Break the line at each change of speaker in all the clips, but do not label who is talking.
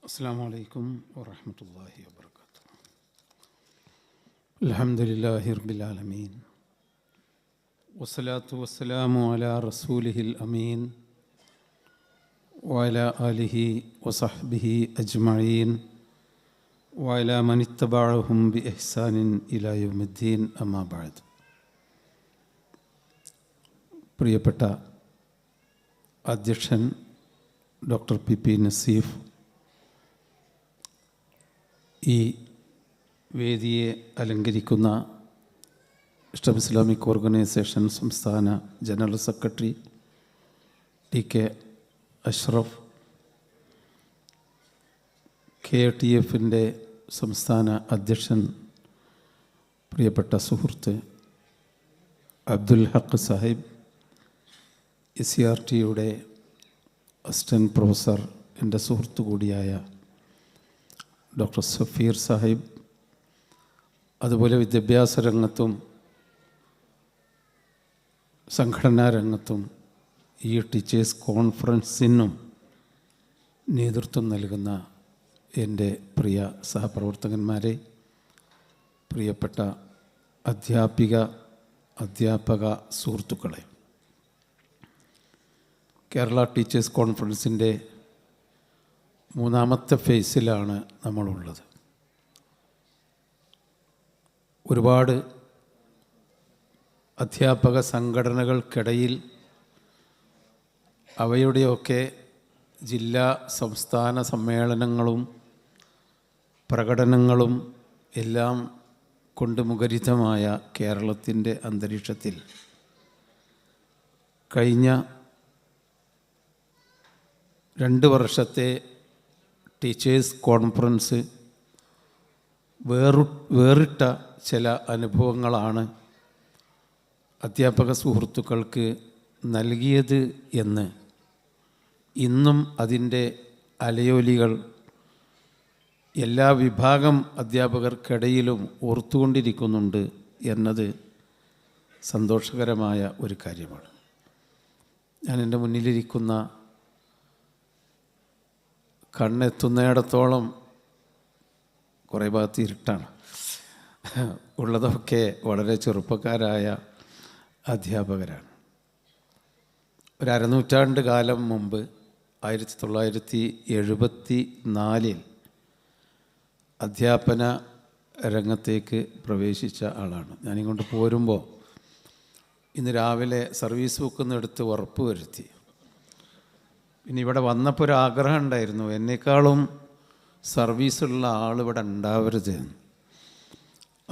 അസ്സലാമു അലൈക്കും വറഹ്മത്തുള്ളാഹി വബറകാതുഹു. അൽഹംദുലില്ലാഹി റബ്ബിൽ ആലമീൻ വസ്സലാത്തു വസ്സലാമു അലാ റസൂലിഹിൽ അമീൻ വഅലാ ആലിഹി വസഹ്ബിഹി അജ്മഈൻ വഅലാ മൻ ഇത്തബഅഹും ബിഇഹ്സാനിൻ ഇലാ യൗമിദ്ദീൻ അമ്മാ ബഅദ്. പ്രിയപ്പെട്ട അധ്യക്ഷൻ ഡോക്ടർ പി നസീഫ്, ഈ വേദിയെ അലങ്കരിക്കുന്ന ഇഷ്ടം ഇസ്ലാമിക് ഓർഗനൈസേഷൻ സംസ്ഥാന general secretary TK Ashraf, KTF സംസ്ഥാന അധ്യക്ഷൻ പ്രിയപ്പെട്ട സുഹൃത്ത് അബ്ദുൽ ഹക്ക് സാഹിബ്, SCRT അസിസ്റ്റൻറ്റ് പ്രൊഫസർ, എൻ്റെ സുഹൃത്തു കൂടിയായ ഡോക്ടർ സഫീർ സാഹിബ്, അതുപോലെ വിദ്യാഭ്യാസ രംഗത്തും സംഘടനാ രംഗത്തും ഈ ടീച്ചേഴ്സ് കോൺഫറൻസിനും നേതൃത്വം നൽകുന്ന എൻ്റെ പ്രിയ സഹപ്രവർത്തകന്മാരെ, പ്രിയപ്പെട്ട അധ്യാപക സുഹൃത്തുക്കളെ, കേരള ടീച്ചേഴ്സ് കോൺഫറൻസിൻ്റെ മൂന്നാമത്തെ ഫേസിലാണ് നമ്മളുള്ളത്. ഒരുപാട് അധ്യാപക സംഘടനകൾക്കിടയിൽ അവയുടെയൊക്കെ ജില്ലാ സംസ്ഥാന സമ്മേളനങ്ങളും പ്രകടനങ്ങളും എല്ലാം കൊണ്ട് മുഖരിതമായ കേരളത്തിൻ്റെ അന്തരീക്ഷത്തിൽ കഴിഞ്ഞ 2 വർഷത്തെ ടീച്ചേഴ്സ് കോൺഫറൻസ് വേറിട്ട ചില അനുഭവങ്ങളാണ് അധ്യാപക സുഹൃത്തുക്കൾക്ക് നൽകിയത് എന്ന് ഇന്നും അതിൻ്റെ അലയൊലികൾ എല്ലാ വിഭാഗം അധ്യാപകർക്കിടയിലും ഓർത്തുകൊണ്ടിരിക്കുന്നുണ്ട് എന്നത് സന്തോഷകരമായ ഒരു കാര്യമാണ്. ഞാൻ എൻ്റെ മുന്നിലിരിക്കുന്ന കണ്ണെത്തുന്നിടത്തോളം കുറേ ഭാഗത്ത് ഇരുട്ടാണ് ഉള്ളതൊക്കെ വളരെ ചെറുപ്പക്കാരായ അധ്യാപകരാണ്. ഒരു അരനൂറ്റാണ്ട് കാലം മുമ്പ് 1974 അധ്യാപന രംഗത്തേക്ക് പ്രവേശിച്ച ആളാണ്. ഞാനിങ്ങോട്ട് പോരുമ്പോൾ ഇന്ന് രാവിലെ സർവീസ് ബുക്കിൽ നിന്ന് എടുത്ത് ഉറപ്പ് വരുത്തി. പിന്നെ ഇവിടെ വന്നപ്പോൾ ഒരു ആഗ്രഹം ഉണ്ടായിരുന്നു, എന്നേക്കാളും സർവീസുള്ള ആളിവിടെ ഉണ്ടാവരുത്.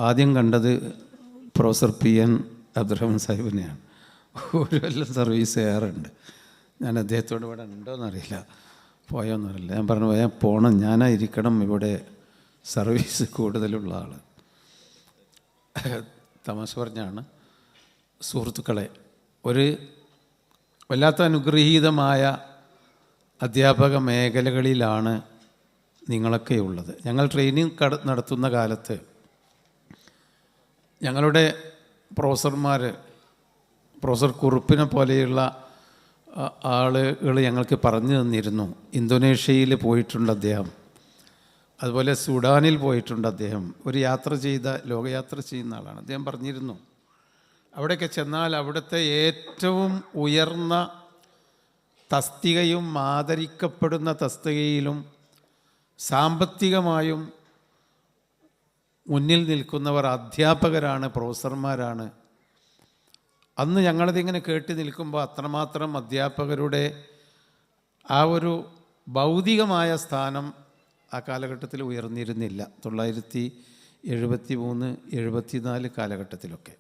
ആദ്യം കണ്ടത് പ്രൊഫസർ PN അബ്ദുറഹ്മാൻ സാഹിബിനെയാണ്. ഒരു കൊല്ലം സർവീസ് ഏറുണ്ട്. ഞാൻ അദ്ദേഹത്തോട് ഇവിടെ ഉണ്ടോയെന്നറിയില്ല, പോയോന്നറിയില്ല. ഞാൻ പറഞ്ഞു ഞാൻ പോകണം, ഞാനായിരിക്കണം ഇവിടെ സർവീസ് കൂടുതലുള്ള ആൾ. തമാശ പറഞ്ഞാണ്. സുഹൃത്തുക്കളെ, ഒരു വല്ലാത്ത അനുഗ്രഹീതമായ അധ്യാപക മേഖലകളിലാണ് നിങ്ങളൊക്കെ ഉള്ളത്. ഞങ്ങൾ ട്രെയിനിങ് നടത്തുന്ന കാലത്ത് ഞങ്ങളുടെ പ്രൊഫസർ കുറുപ്പിനെ പോലെയുള്ള ആളുകൾ ഞങ്ങൾക്ക് പറഞ്ഞു തന്നിരുന്നു. ഇന്തോനേഷ്യയിൽ പോയിട്ടുണ്ട് അദ്ദേഹം, അതുപോലെ സുഡാനിൽ പോയിട്ടുണ്ട് അദ്ദേഹം. ഒരു ലോകയാത്ര ചെയ്യുന്ന ആളാണ്. അദ്ദേഹം പറഞ്ഞിരുന്നു, അവിടെയൊക്കെ ചെന്നാൽ അവിടുത്തെ ഏറ്റവും ഉയർന്ന തസ്തികയും ആദരിക്കപ്പെടുന്ന തസ്തികയിലും സാമ്പത്തികമായും മുന്നിൽ നിൽക്കുന്നവർ അധ്യാപകരാണ്, പ്രൊഫസർമാരാണ്. അന്ന് ഞങ്ങളതിങ്ങനെ കേട്ട് നിൽക്കുമ്പോൾ അത്രമാത്രം അധ്യാപകരുടെ ആ ഒരു ഭൗതികമായ സ്ഥാനം ആ കാലഘട്ടത്തിൽ ഉയർന്നിരുന്നില്ല. 1973, 74 കാലഘട്ടത്തിലൊക്കെ.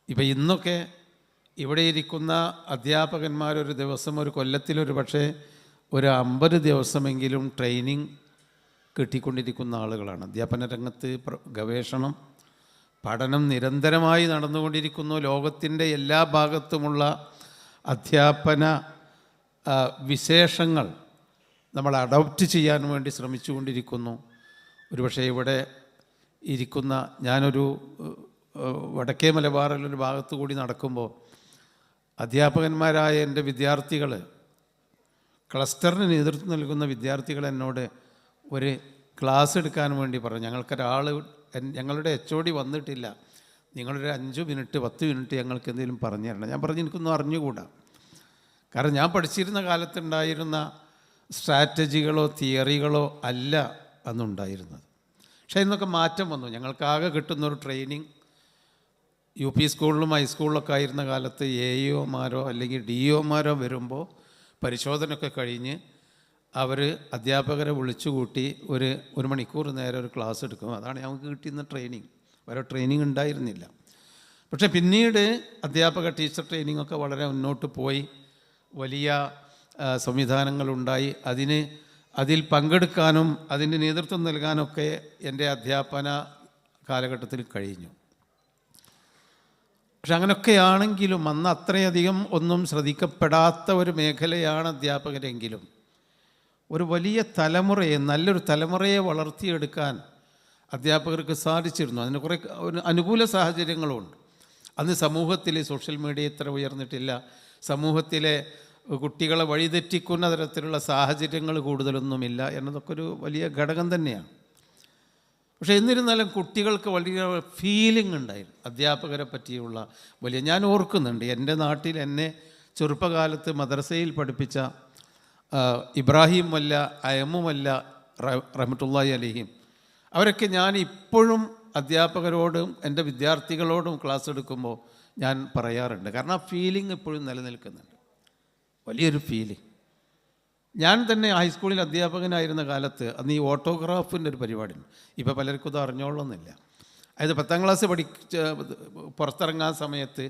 ഇപ്പം ഇന്നൊക്കെ ഇവിടെ ഇരിക്കുന്ന അധ്യാപകന്മാരൊരു ദിവസം, ഒരു കൊല്ലത്തിലൊരു പക്ഷേ ഒരു 50 ദിവസമെങ്കിലും ട്രെയിനിങ് കിട്ടിക്കൊണ്ടിരിക്കുന്ന ആളുകളാണ്. അധ്യാപന രംഗത്ത് ഗവേഷണം, പഠനം നിരന്തരമായി നടന്നുകൊണ്ടിരിക്കുന്നു. ലോകത്തിൻ്റെ എല്ലാ ഭാഗത്തുമുള്ള അധ്യാപന വിശേഷങ്ങൾ നമ്മൾ അഡോപ്റ്റ് ചെയ്യാൻ വേണ്ടി ശ്രമിച്ചുകൊണ്ടിരിക്കുന്നു. ഒരുപക്ഷെ ഇവിടെ ഇരിക്കുന്ന ഞാനൊരു വടക്കേ മലബാറിലൊരു ഭാഗത്തു കൂടി നടക്കുമ്പോൾ അധ്യാപകന്മാരായ എൻ്റെ വിദ്യാർത്ഥികൾ ക്ലസ്റ്ററിന് നേതൃത്വം നൽകുന്ന വിദ്യാർത്ഥികൾ എന്നോട് ഒരു ക്ലാസ് എടുക്കാൻ വേണ്ടി പറഞ്ഞു. ഞങ്ങളുടെ HOD വന്നിട്ടില്ല, നിങ്ങളൊരു 5 മിനിറ്റ് 10 മിനിറ്റ് ഞങ്ങൾക്ക് എന്തെങ്കിലും പറഞ്ഞു തരണം. ഞാൻ പറഞ്ഞു എനിക്കൊന്നും അറിഞ്ഞുകൂടാ. കാരണം ഞാൻ പഠിച്ചിരുന്ന കാലത്തുണ്ടായിരുന്ന സ്ട്രാറ്റജികളോ തിയറികളോ അല്ല അന്നുണ്ടായിരുന്നത്. പക്ഷേ ഇന്നൊക്കെ മാറ്റം വന്നു. ഞങ്ങൾക്കാകെ കിട്ടുന്നൊരു ട്രെയിനിങ് UP സ്കൂളിലും ഹൈസ്കൂളിലൊക്കെ ആയിരുന്ന കാലത്ത് AEOമാരോ അല്ലെങ്കിൽ DEOമാരോ വരുമ്പോൾ പരിശോധനയൊക്കെ കഴിഞ്ഞ് അവർ അധ്യാപകരെ വിളിച്ചുകൂട്ടി ഒരു മണിക്കൂർ നേരം ഒരു ക്ലാസ് എടുക്കും. അതാണ് ഞങ്ങൾക്ക് കിട്ടിയിരുന്ന ട്രെയിനിങ്. വേറെ ട്രെയിനിങ് ഉണ്ടായിരുന്നില്ല. പക്ഷേ പിന്നീട് ടീച്ചർ ട്രെയിനിങ്ങൊക്കെ വളരെ മുന്നോട്ട് പോയി, വലിയ സംവിധാനങ്ങളുണ്ടായി. അതിൽ പങ്കെടുക്കാനും അതിന് നേതൃത്വം നൽകാനൊക്കെ എൻ്റെ അധ്യാപന കാലഘട്ടത്തിൽ കഴിഞ്ഞു. പക്ഷെ അങ്ങനെയൊക്കെയാണെങ്കിലും അന്ന് അത്രയധികം ഒന്നും ശ്രദ്ധിക്കപ്പെടാത്ത ഒരു മേഖലയാണ് അധ്യാപകരെങ്കിലും ഒരു വലിയ തലമുറയെ, നല്ലൊരു തലമുറയെ വളർത്തിയെടുക്കാൻ അധ്യാപകർക്ക് സാധിച്ചിരുന്നു. അതിന് കുറേ അനുകൂല സാഹചര്യങ്ങളുമുണ്ട്. അന്ന് സമൂഹത്തിൽ സോഷ്യൽ മീഡിയ ഇത്ര ഉയർന്നിട്ടില്ല. സമൂഹത്തിലെ കുട്ടികളെ വഴിതെറ്റിക്കുന്ന തരത്തിലുള്ള സാഹചര്യങ്ങൾ കൂടുതലൊന്നുമില്ല എന്നതൊക്കെ ഒരു വലിയ ഘടകം തന്നെയാണ്. പക്ഷേ എന്നിരുന്നാലും കുട്ടികൾക്ക് വലിയ ഫീലിംഗ് ഉണ്ടായിരുന്നു അധ്യാപകരെ പറ്റിയുള്ള വലിയ. ഞാൻ ഓർക്കുന്നുണ്ട് എൻ്റെ നാട്ടിൽ എന്നെ ചെറുപ്പകാലത്ത് മദ്രസയിൽ പഠിപ്പിച്ച ഇബ്രാഹിം മല്ല, അയമു മല്ല റഹ്മത്തുള്ളാഹി അലൈഹിം, അവരൊക്കെ ഞാൻ ഇപ്പോഴും അധ്യാപകരോടും എൻ്റെ വിദ്യാർത്ഥികളോടും ക്ലാസ് എടുക്കുമ്പോൾ ഞാൻ പറയാറുണ്ട്. കാരണം ആ ഫീലിംഗ് ഇപ്പോഴും നിലനിൽക്കുന്നുണ്ട്, വലിയൊരു ഫീലിംഗ്. ഞാൻ തന്നെ ഹൈസ്കൂളിൽ അധ്യാപകനായിരുന്ന കാലത്ത് അന്ന് ഈ ഓട്ടോഗ്രാഫിൻ്റെ ഒരു പരിപാടിയുണ്ട്. ഇപ്പോൾ പലർക്കും ഇത് അറിഞ്ഞോളണമെന്നില്ല. അതായത് 10ാം ക്ലാസ് പുറത്തിറങ്ങാൻ സമയത്ത്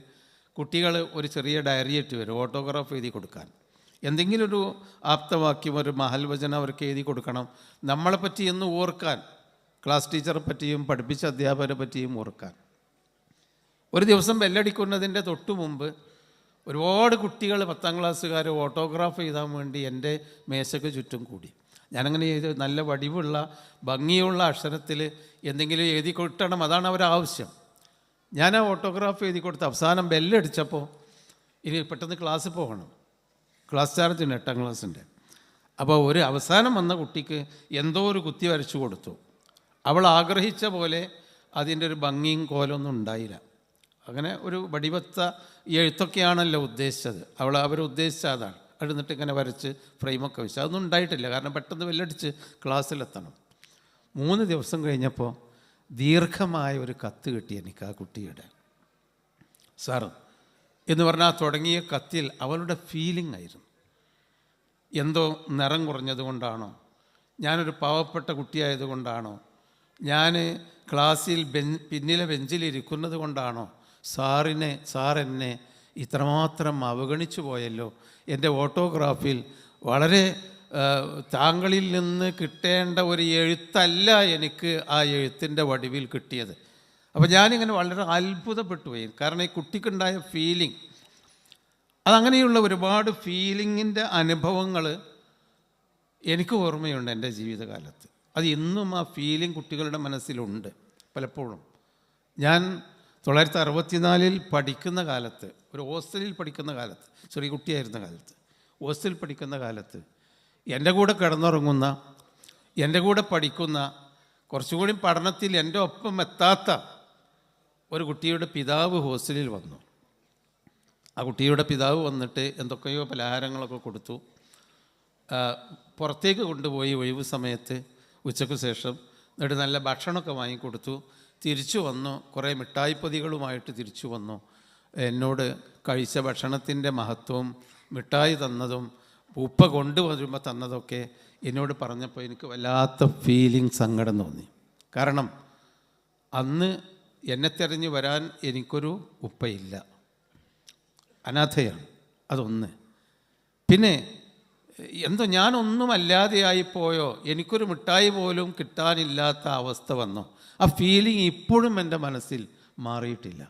കുട്ടികൾ ഒരു ചെറിയ ഡയറിയായിട്ട് വരും ഓട്ടോഗ്രാഫ് എഴുതി കൊടുക്കാൻ. എന്തെങ്കിലും ഒരു ആപ്തവാക്യം, ഒരു മഹൽവചനം അവർക്ക് എഴുതി കൊടുക്കണം. നമ്മളെപ്പറ്റി എന്ന് ഓർക്കാൻ, ക്ലാസ് ടീച്ചറെ പറ്റിയും പഠിപ്പിച്ച അധ്യാപകരെ പറ്റിയും ഓർക്കാൻ. ഒരു ദിവസം ബെല്ലടിക്കുന്നതിൻ്റെ തൊട്ട് മുമ്പ് ഒരുപാട് കുട്ടികൾ 10ാം ക്ലാസ്സുകാർ ഓട്ടോഗ്രാഫ് എഴുതാൻ വേണ്ടി എൻ്റെ മേശയ്ക്ക് ചുറ്റും കൂടി. ഞാനങ്ങനെ ചെയ്ത് നല്ല വടിവുള്ള ഭംഗിയുള്ള അക്ഷരത്തിൽ എന്തെങ്കിലും എഴുതി കൊടുക്കണം, അതാണ് അവരുടെ ആവശ്യം. ഞാൻ ആ ഓട്ടോഗ്രാഫ് എഴുതി കൊടുത്ത് അവസാനം ബെല്ലടിച്ചപ്പോൾ ഇനി പെട്ടെന്ന് ക്ലാസ്സിൽ പോകണം, ക്ലാസ് ചാർജുണ്ട് 8ാം ക്ലാസ്സിൻ്റെ. അപ്പോൾ ഒരു അവസാനം വന്ന കുട്ടിക്ക് എന്തോ ഒരു കുത്തി വരച്ചു കൊടുത്തു. അവൾ ആഗ്രഹിച്ച പോലെ അതിൻ്റെ ഒരു ഭംഗിയും കോലമൊന്നും ഉണ്ടായില്ല. അങ്ങനെ ഒരു വടിവത്ത എഴുത്തൊക്കെയാണല്ലോ ഉദ്ദേശിച്ചത്, അവർ ഉദ്ദേശിച്ച അതാണ്. എന്നിട്ട് ഇങ്ങനെ വരച്ച് ഫ്രെയിമൊക്കെ വെച്ച് അതൊന്നും ഉണ്ടായിട്ടില്ല. കാരണം പെട്ടെന്ന് വെല്ലടിച്ച് ക്ലാസ്സിലെത്തണം. 3 ദിവസം കഴിഞ്ഞപ്പോൾ ദീർഘമായ ഒരു കത്ത് കിട്ടി എനിക്ക് ആ കുട്ടിയുടെ. സാർ എന്ന് പറഞ്ഞാൽ തുടങ്ങിയ കത്തിൽ അവളുടെ ഫീലിംഗ് ആയിരുന്നു. എന്തോ നിറം കുറഞ്ഞത് കൊണ്ടാണോ, ഞാനൊരു പാവപ്പെട്ട കുട്ടിയായതുകൊണ്ടാണോ, ഞാൻ ക്ലാസ്സിൽ പിന്നിലെ ബെഞ്ചിലിരിക്കുന്നത് കൊണ്ടാണോ സാർ എന്നെ ഇത്രമാത്രം അവഗണിച്ചു പോയല്ലോ. എൻ്റെ ഓട്ടോഗ്രാഫിൽ വളരെ താങ്കളിൽ നിന്ന് കിട്ടേണ്ട ഒരു എഴുത്തല്ല എനിക്ക് ആ എഴുത്തിൻ്റെ വടിവിൽ കിട്ടിയത്. അപ്പോൾ ഞാനിങ്ങനെ വളരെ അത്ഭുതപ്പെട്ടു പോയി. കാരണം ഈ കുട്ടിക്കുണ്ടായ ഫീലിംഗ്, അതങ്ങനെയുള്ള ഒരുപാട് ഫീലിങ്ങിൻ്റെ അനുഭവങ്ങൾ എനിക്ക് ഓർമ്മയുണ്ട് എൻ്റെ ജീവിതകാലത്ത്. അത് ഇന്നും ആ ഫീലിംഗ് കുട്ടികളുടെ മനസ്സിലുണ്ട് പലപ്പോഴും. ഞാൻ 1964 പഠിക്കുന്ന കാലത്ത്, ഒരു ഹോസ്റ്റലിൽ പഠിക്കുന്ന കാലത്ത്, ചെറിയ കുട്ടിയായിരുന്ന കാലത്ത്, ഹോസ്റ്റലിൽ പഠിക്കുന്ന കാലത്ത് എൻ്റെ കൂടെ കിടന്നുറങ്ങുന്ന, എൻ്റെ കൂടെ പഠിക്കുന്ന, കുറച്ചുകൂടി പഠനത്തിൽ എൻ്റെ ഒപ്പം എത്താത്ത ഒരു കുട്ടിയുടെ പിതാവ് ഹോസ്റ്റലിൽ വന്നു. ആ കുട്ടിയുടെ പിതാവ് വന്നിട്ട് എന്തൊക്കെയോ പലഹാരങ്ങളൊക്കെ കൊടുത്തു. പുറത്തേക്ക് കൊണ്ടുപോയി ഒഴിവ് സമയത്ത് ഉച്ചയ്ക്ക് ശേഷം എന്നിട്ട് നല്ല ഭക്ഷണമൊക്കെ വാങ്ങിക്കൊടുത്തു. തിരിച്ചു വന്നു, കുറേ മിഠായിപ്പൊതികളുമായിട്ട് തിരിച്ചു വന്നു. എന്നോട് കഴിച്ച ഭക്ഷണത്തിൻ്റെ മഹത്വവും മിഠായി തന്നതും ഉപ്പ കൊണ്ടുവരുമ്പോൾ തന്നതൊക്കെ എന്നോട് പറഞ്ഞപ്പോൾ എനിക്ക് വല്ലാത്ത ഫീലിംഗ്, സങ്കടം തോന്നി. കാരണം അന്ന് എന്നെ തിരഞ്ഞു വരാൻ എനിക്കൊരു ഉപ്പയില്ല, അനാഥയാണ്. അതൊന്ന്. പിന്നെ എന്തോ ഞാനൊന്നുമല്ലാതെയായിപ്പോയോ, എനിക്കൊരു മിഠായി പോലും കിട്ടാനില്ലാത്ത അവസ്ഥ വന്നു. ആ ഫീലിംഗ് ഇപ്പോഴും എൻ്റെ മനസ്സിൽ മാറിയിട്ടില്ല.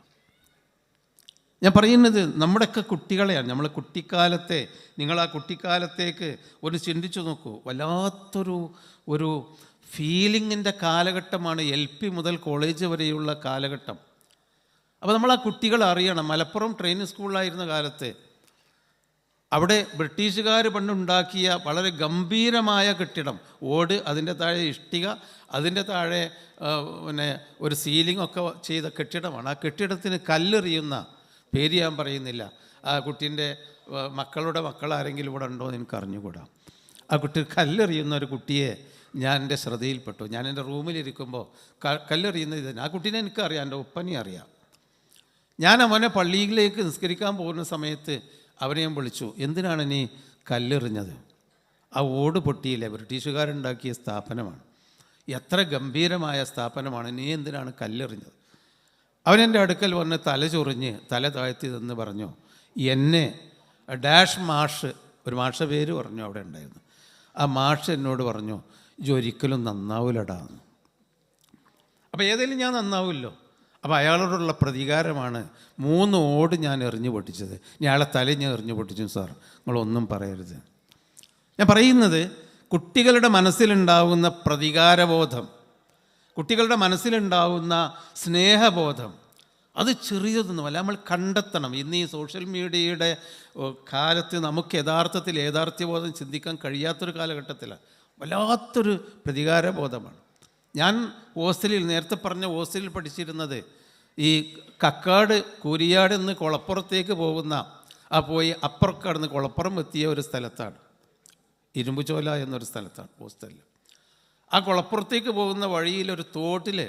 ഞാൻ പറയുന്നത് നമ്മുടെയൊക്കെ കുട്ടികളെയാണ്. നമ്മൾ കുട്ടിക്കാലത്തെ, നിങ്ങൾ ആ കുട്ടിക്കാലത്തേക്ക് ഒന്ന് ചിന്തിച്ചു നോക്കൂ. വല്ലാത്തൊരു ഫീലിങ്ങിൻ്റെ കാലഘട്ടമാണ് LP മുതൽ കോളേജ് വരെയുള്ള കാലഘട്ടം. അപ്പോൾ നമ്മൾ ആ കുട്ടികളെ അറിയണം. മലപ്പുറം ട്രെയിനിങ് സ്കൂളിലായിരുന്ന കാലത്ത് അവിടെ ബ്രിട്ടീഷുകാർ പണ്ടുണ്ടാക്കിയ വളരെ ഗംഭീരമായ കെട്ടിടം, ഓട്, അതിൻ്റെ താഴെ ഇഷ്ടിക, അതിൻ്റെ താഴെ പിന്നെ ഒരു സീലിംഗ് ഒക്കെ ചെയ്ത കെട്ടിടമാണ്. ആ കെട്ടിടത്തിന് കല്ലെറിയുന്ന പേര് ഞാൻ പറയുന്നില്ല. ആ കുട്ടീൻ്റെ മക്കളുടെ മക്കളാരെങ്കിലും ഇവിടെ ഉണ്ടോ എന്ന് എനിക്ക് അറിഞ്ഞുകൂടാ. ആ കുട്ടി കല്ലെറിയുന്ന ഒരു കുട്ടിയെ ഞാൻ എൻ്റെ ശ്രദ്ധയിൽപ്പെട്ടു. ഞാൻ എൻ്റെ റൂമിലിരിക്കുമ്പോൾ കല്ലെറിയുന്നത് ഇതിന്. ആ കുട്ടീനെ എനിക്കറിയാം, എൻ്റെ ഉപ്പനെ അറിയാം. ഞാൻ അവനെ പള്ളിയിലേക്ക് നിസ്കരിക്കാൻ പോകുന്ന സമയത്ത് അവനെ ഞാൻ വിളിച്ചു, എന്തിനാണ് നീ കല്ലെറിഞ്ഞത്? ആ ഓട് പൊട്ടിയില്ലേ, ബ്രിട്ടീഷുകാരുണ്ടാക്കിയ സ്ഥാപനമാണ്, എത്ര ഗംഭീരമായ സ്ഥാപനമാണ്, നീ എന്തിനാണ് കല്ലെറിഞ്ഞത്? അവനെൻ്റെ അടുക്കൽ വന്ന് തല ചൊറിഞ്ഞ് തല താഴ്ത്തി നിന്ന് പറഞ്ഞു, എന്നെ ഡാഷ് മാഷ്, ഒരു മാഷ പേര് പറഞ്ഞു അവിടെ ഉണ്ടായിരുന്നു, ആ മാഷ് എന്നോട് പറഞ്ഞു, ഇജ്ജ് ഒരിക്കലും നന്നാവില്ലടാന്ന്. അപ്പോൾ ഏതെങ്കിലും ഞാൻ നന്നാവില്ലോ. അപ്പോൾ അയാളോടുള്ള പ്രതികാരമാണ് 3 ഓട് ഞാൻ എറിഞ്ഞു പൊട്ടിച്ചത്. അയാളെ തല ഞാൻ എറിഞ്ഞു പൊട്ടിച്ചു. സാർ, നിങ്ങളൊന്നും പറയരുത്. ഞാൻ പറയുന്നത് കുട്ടികളുടെ മനസ്സിലുണ്ടാവുന്ന പ്രതികാരബോധം, കുട്ടികളുടെ മനസ്സിലുണ്ടാവുന്ന സ്നേഹബോധം, അത് ചെറിയതൊന്നുമല്ല, നമ്മൾ കണ്ടെത്തണം. ഇന്ന് ഈ സോഷ്യൽ മീഡിയയുടെ കാലത്ത് നമുക്ക് യഥാർത്ഥത്തിൽ യാഥാർത്ഥ്യബോധം ചിന്തിക്കാൻ കഴിയാത്തൊരു കാലഘട്ടത്തിലാണ്. വല്ലാത്തൊരു പ്രതികാരബോധമാണ്. ഞാൻ ഹോസ്റ്റലിൽ, നേരത്തെ പറഞ്ഞ ഹോസ്റ്റലിൽ പഠിച്ചിരുന്നത് ഈ കക്കാട് കൂരിയാട് നിന്ന് കുളപ്പുറത്തേക്ക് പോകുന്ന, ആ പോയി അപ്പുറക്കടന്ന് കുളപ്പുറം എത്തിയ ഒരു സ്ഥലത്താണ്, ഇരുമ്പുചോല എന്നൊരു സ്ഥലത്താണ് ഹോസ്റ്റലിൽ. ആ കുളപ്പുറത്തേക്ക് പോകുന്ന വഴിയിൽ ഒരു തോട്ടിൽ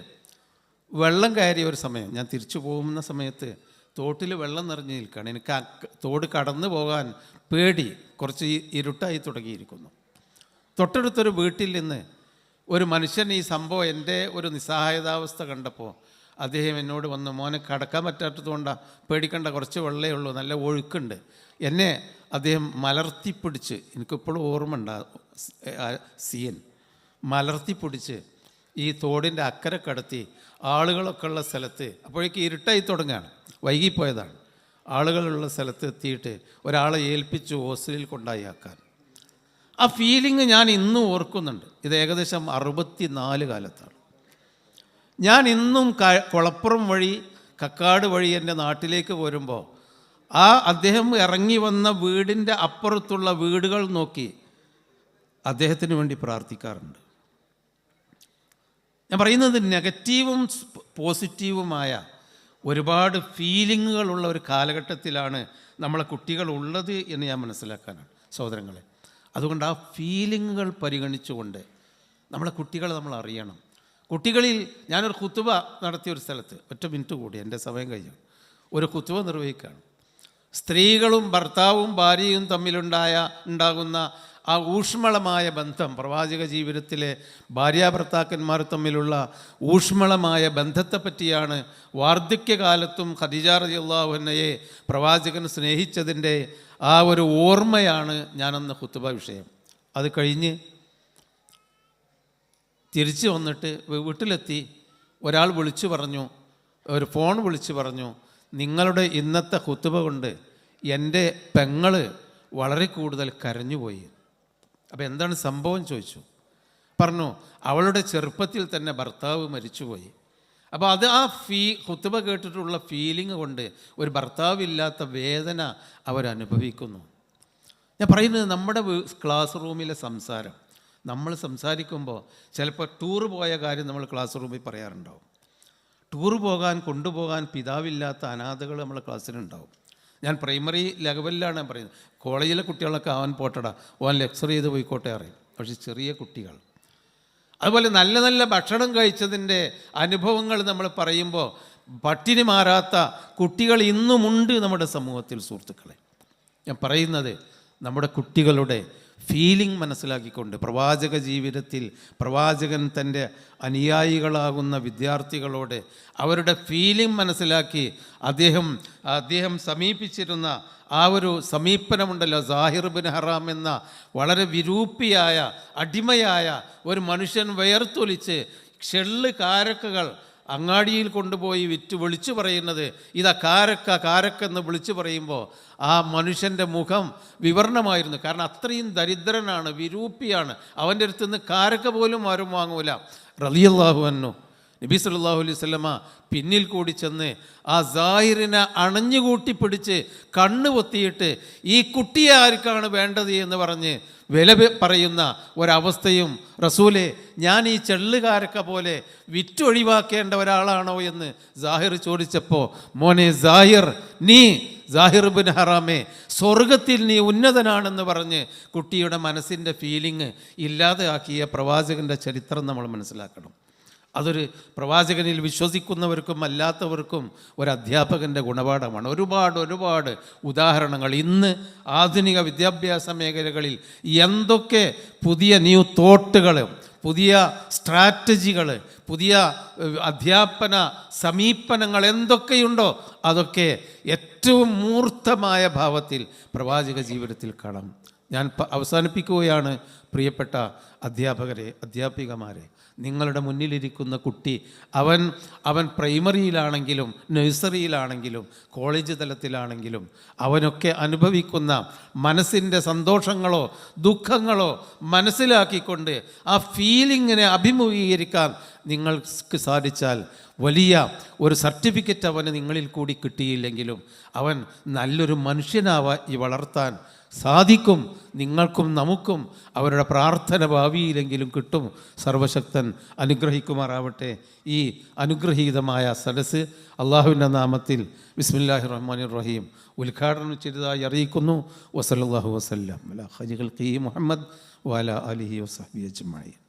വെള്ളം കയറിയ ഒരു സമയം, ഞാൻ തിരിച്ചു പോകുന്ന സമയത്ത് തോട്ടിൽ വെള്ളം നിറഞ്ഞു നിൽക്കുകയാണ്. എനിക്ക് ആ തോട് കടന്നു പോകാൻ പേടി, കുറച്ച് ഇരുട്ടായി തുടങ്ങിയിരിക്കുന്നു. തൊട്ടടുത്തൊരു വീട്ടിൽ നിന്ന് ഒരു മനുഷ്യൻ ഈ സംഭവം, എൻ്റെ ഒരു നിസ്സഹായതാവസ്ഥ കണ്ടപ്പോൾ അദ്ദേഹം എന്നോട് വന്ന്, മോനെ കടക്കാൻ പറ്റാത്തതുകൊണ്ടാണ്, പേടിക്കണ്ട, കുറച്ച് വെള്ളമേ ഉള്ളൂ, നല്ല ഒഴുക്കുണ്ട്. എന്നെ അദ്ദേഹം മലർത്തിപ്പിടിച്ച്, എനിക്കിപ്പോഴും ഓർമ്മ ഉണ്ട് സീൻ, മലർത്തിപ്പിടിച്ച് ഈ തോടിൻ്റെ അക്കരെ കടത്തി ആളുകളൊക്കെ ഉള്ള സ്ഥലത്ത്, അപ്പോഴേക്ക് ഇരുട്ടായി തുടങ്ങുകയാണ്, വൈകിപ്പോയതാണ്, ആളുകളുള്ള സ്ഥലത്ത് എത്തിയിട്ട് ഒരാളെ ഏൽപ്പിച്ചു ഹോസ്റ്റലിൽ കൊണ്ടായി ആക്കാൻ. ആ ഫീലിംഗ് ഞാൻ ഇന്നും ഓർക്കുന്നുണ്ട്. ഇത് ഏകദേശം 64 കാലത്താണ്. ഞാൻ ഇന്നും കുളപ്പുറം വഴി, കക്കാട് വഴി എൻ്റെ നാട്ടിലേക്ക് പോരുമ്പോൾ ആ അദ്ദേഹം ഇറങ്ങി വന്ന വീടിൻ്റെ അപ്പുറത്തുള്ള വീടുകൾ നോക്കി അദ്ദേഹത്തിന് വേണ്ടി പ്രാർത്ഥിക്കാറുണ്ട്. ഞാൻ പറയുന്നത് നെഗറ്റീവും പോസിറ്റീവുമായ ഒരുപാട് ഫീലിങ്ങുകളുള്ള ഒരു കാലഘട്ടത്തിലാണ് നമ്മളെ കുട്ടികളുള്ളത് എന്ന് ഞാൻ മനസ്സിലാക്കാനാണ് സഹോദരങ്ങളെ. അതുകൊണ്ട് ആ ഫീലിങ്ങുകൾ പരിഗണിച്ചുകൊണ്ട് നമ്മളെ കുട്ടികളെ നമ്മൾ അറിയണം. കുട്ടികളിൽ ഞാനൊരു ഖുതുബ നടത്തിയൊരു സ്ഥലത്ത്, ഒറ്റ മിനിറ്റ് കൂടി എൻ്റെ സമയം കഴിഞ്ഞു, ഒരു ഖുതുബ നിർവഹിക്കുകയാണ്. സ്ത്രീകളും ഭർത്താവും ഭാര്യയും ഉണ്ടാകുന്ന ആ ഊഷ്മളമായ ബന്ധം, പ്രവാചക ജീവിതത്തിലെ ഭാര്യാഭർത്താക്കന്മാർ തമ്മിലുള്ള ഊഷ്മളമായ ബന്ധത്തെപ്പറ്റിയാണ് വാർദ്ധക്യകാലത്തും ഖദീജ റളിയല്ലാഹു അൻഹയെ പ്രവാചകൻ സ്നേഹിച്ചതിൻ്റെ ആ ഒരു ഓർമ്മയാണ് ഞാനന്ന് ഖുതുബ വിഷയം. അത് കഴിഞ്ഞ് തിരിച്ചു വന്നിട്ട് വീട്ടിലെത്തി ഒരാൾ വിളിച്ചു പറഞ്ഞു, ഒരു ഫോൺ വിളിച്ചു പറഞ്ഞു, നിങ്ങളുടെ ഇന്നത്തെ ഖുതുബ കൊണ്ട് എൻ്റെ പെങ്ങൾ വളരെ കൂടുതൽ കരഞ്ഞുപോയി. അപ്പോൾ എന്താണ് സംഭവം ചോദിച്ചു. പറഞ്ഞു, അവളുടെ ചെറുപ്പത്തിൽ തന്നെ ഭർത്താവ് മരിച്ചുപോയി. അപ്പോൾ അത് ആ ഖുതുബ കേട്ടിട്ടുള്ള ഫീലിംഗ് കൊണ്ട് ഒരു ഭർത്താവില്ലാത്ത വേദന അവരനുഭവിക്കുന്നു. ഞാൻ പറയുന്നത് നമ്മുടെ ക്ലാസ് റൂമിലെ സംസാരം, നമ്മൾ സംസാരിക്കുമ്പോൾ ചിലപ്പോൾ ടൂർ പോയ കാര്യം നമ്മൾ ക്ലാസ് റൂമിൽ പറയാറുണ്ടാവും. ടൂർ കൊണ്ടുപോകാൻ പിതാവില്ലാത്ത അനാഥകൾ നമ്മളെ ക്ലാസ്സിലുണ്ടാവും. ഞാൻ പ്രൈമറി ലെവലിലാണ് ഞാൻ പറയുന്നത്. കോളേജിലെ കുട്ടികളൊക്കെ അവൻ പോട്ടടാ, അവൻ ലെക്ചർ ചെയ്ത് പോയിക്കോട്ടെ അറിയും. പക്ഷേ ചെറിയ കുട്ടികൾ, അതുപോലെ നല്ല നല്ല ഭക്ഷണം കഴിച്ചതിൻ്റെ അനുഭവങ്ങൾ നമ്മൾ പറയുമ്പോൾ പട്ടിണി മാറാത്ത കുട്ടികൾ ഇന്നുമുണ്ട് നമ്മുടെ സമൂഹത്തിൽ. സുഹൃത്തുക്കളെ, ഞാൻ പറയുന്നത് നമ്മുടെ കുട്ടികളുടെ ഫീലിംഗ് മനസ്സിലാക്കിക്കൊണ്ട് പ്രവാചക ജീവിതത്തിൽ പ്രവാചകൻ തൻ്റെ അനുയായികളാകുന്ന വിദ്യാർത്ഥികളോട് അവരുടെ ഫീലിംഗ് മനസ്സിലാക്കി അദ്ദേഹം സമീപിച്ചിരുന്ന ആ ഒരു സമീപനമുണ്ടല്ലോ, സാഹിർ ബിൻ ഹറാം എന്ന വളരെ വിരൂപിയായ അടിമയായ ഒരു മനുഷ്യൻ വിയർത്തൊലിച്ച് കാരക്കകൾ അങ്ങാടിയിൽ കൊണ്ടുപോയി വിളിച്ചു പറയുന്നത്, ഇതാ കാരക്കെന്ന് വിളിച്ചു പറയുമ്പോൾ ആ മനുഷ്യൻ്റെ മുഖം വിവരണമായിരുന്നു. കാരണം അത്രയും ദരിദ്രനാണ്, വിരൂപിയാണ്. അവൻ്റെ അടുത്ത് നിന്ന് കാരക്ക പോലും ആരും വാങ്ങൂല. റളിയല്ലാഹു അൻഹു നബി സല്ലല്ലാഹു അലൈഹി വസല്ലമ പിന്നിൽ കൂടി ചെന്ന് ആ സാഹിറിനെ അണഞ്ഞുകൂട്ടി പിടിച്ച് കണ്ണ് പൊത്തിയിട്ട് ഈ കുട്ടിയെ ആർക്കാണ് വേണ്ടത് എന്ന് പറഞ്ഞ് വില പറയുന്ന ഒരവസ്ഥയും, റസൂലെ ഞാൻ ഈ ചെള്ളുകാരക്ക പോലെ വിറ്റൊഴിവാക്കേണ്ട ഒരാളാണോ എന്ന് സാഹിർ ചോദിച്ചപ്പോൾ, മോനെ സാഹിർ, നീ സാഹിർ ബിൻ ഹറാമേ, സ്വർഗത്തിൽ നീ ഉന്നതനാണെന്ന് പറഞ്ഞ് കുട്ടിയുടെ മനസ്സിൻ്റെ ഫീലിംഗ് ഇല്ലാതെയാക്കിയ പ്രവാചകൻ്റെ ചരിത്രം നമ്മൾ മനസ്സിലാക്കണം. അതൊരു പ്രവാചകനിൽ വിശ്വസിക്കുന്നവർക്കും അല്ലാത്തവർക്കും ഒരു അധ്യാപകൻ്റെ ഗുണപാഠമാണ്. ഒരുപാട് ഉദാഹരണങ്ങൾ ഇന്ന് ആധുനിക വിദ്യാഭ്യാസ മേഖലകളിൽ എന്തൊക്കെ പുതിയ ന്യൂ തോട്ടുകൾ, പുതിയ സ്ട്രാറ്റജികൾ, പുതിയ അധ്യാപന സമീപനങ്ങൾ എന്തൊക്കെയുണ്ടോ അതൊക്കെ ഏറ്റവും മൂർത്തമായ ഭാവത്തിൽ പ്രവാചക ജീവിതത്തിൽ കാണാം. ഞാൻ അവസാനിപ്പിക്കുകയാണ്. പ്രിയപ്പെട്ട അധ്യാപകരെ, അധ്യാപികമാരെ, നിങ്ങളുടെ മുന്നിലിരിക്കുന്ന കുട്ടി അവൻ പ്രൈമറിയിലാണെങ്കിലും നഴ്സറിയിലാണെങ്കിലും കോളേജ് തലത്തിലാണെങ്കിലും അവനൊക്കെ അനുഭവിക്കുന്ന മനസ്സിൻ്റെ സന്തോഷങ്ങളോ ദുഃഖങ്ങളോ മനസ്സിലാക്കിക്കൊണ്ട് ആ ഫീലിങ്ങിനെ അഭിമുഖീകരിക്കാൻ നിങ്ങൾക്ക് സാധിച്ചാൽ വലിയ ഒരു സർട്ടിഫിക്കറ്റ് അവന് നിങ്ങളിൽ കൂടി കിട്ടിയില്ലെങ്കിലും അവൻ നല്ലൊരു മനുഷ്യനായി വളർത്താൻ സാധിക്കും. നിങ്ങൾക്കും നമുക്കും അവരുടെ പ്രാർത്ഥന ഭാവിയിലെങ്കിലും കിട്ടും. സർവശക്തൻ അനുഗ്രഹിക്കുമാറാവട്ടെ. ഈ അനുഗ്രഹീതമായ സദസ്സ് അള്ളാഹുവിൻ്റെ നാമത്തിൽ ബിസ്മില്ലാഹിർ റഹ്മാനിർ റഹീം ഉദ്ഘാടനം ചെയ്തതായി അറിയിക്കുന്നു. വസല്ലല്ലാഹു വസല്ലം അലാ ഖൈറിൽ ഖൽഖി മുഹമ്മദ് വഅലാ ആലിഹി വസഹ്ബിഹി അജ്മഈൻ.